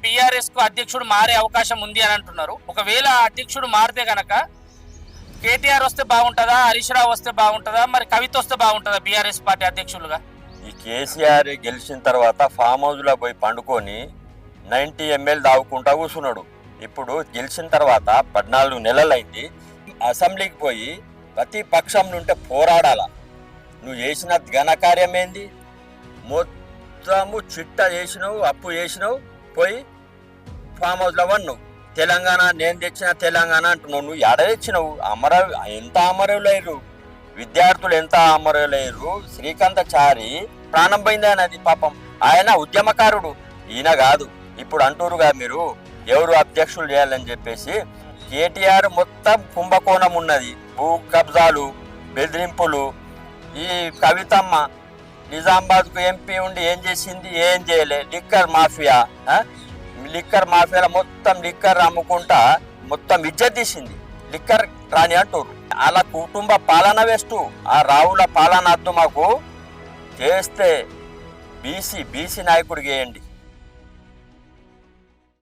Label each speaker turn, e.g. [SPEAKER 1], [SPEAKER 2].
[SPEAKER 1] BRS కు అధ్యక్షుడు మారే అవకాశం ఉంది అని అంటున్నారు. ఒకవేళ అధ్యక్షుడు మారితే గనక కేటీఆర్ వస్తే బాగుంటుందా, హరీష్ రావు వస్తే బాగుంటుందా, మరి కవిత వస్తే బాగుంటుందా బీఆర్ఎస్ పార్టీ అధ్యక్షులుగా?
[SPEAKER 2] ఈ కేసీఆర్ గెలిచిన తర్వాత ఫామ్ హౌస్లో పోయి పండుకొని 90 ml తాగుకుంటా కూర్చున్నాడు. ఇప్పుడు గెలిచిన తర్వాత 14 నెలలైంది. అసెంబ్లీకి పోయి ప్రతిపక్షం నుంటే పోరాడాల. నువ్వు చేసిన ఘనకార్యం ఏంది? మొత్తము చిట్ట చేసినావు, అప్పు చేసినావు, పోయి ఫామ్ హౌస్లో వన్నావు. తెలంగాణ నేను తెచ్చిన తెలంగాణ అంటున్నావు. నువ్వు ఎడ తెచ్చినావు? ఎంత అమరులయ్యారు విద్యార్థులు, ఎంత అమరులయ్యారు. శ్రీకాంతాచారి ప్రాణం పోయింది అనేది పాపం. ఆయన ఉద్యమకారుడు, ఈయన కాదు. ఇప్పుడు అంటూరుగా మీరు ఎవరు అధ్యక్షులు చేయాలని చెప్పేసి. కేటీఆర్ మొత్తం కుంభకోణం ఉన్నది. భూ కబ్జాలు, బెదిరింపులు. ఈ కవితమ్మ నిజామాబాద్కు ఎంపీ ఉండి ఏం చేసింది? ఏం చేయలే. లిక్కర్ మాఫియా, లిక్కర్ మాఫియాలో మొత్తం లిక్కర్ అమ్ముకుంటా మొత్తం ఇజ్జత్ తీసింది. లిక్కర్ రాని అంటారు. అలా కుటుంబ పాలన వేస్తూ ఆ రావుల పాలన అద్దు. మాకు చేస్తే బీసీ నాయకుడికి వేయండి.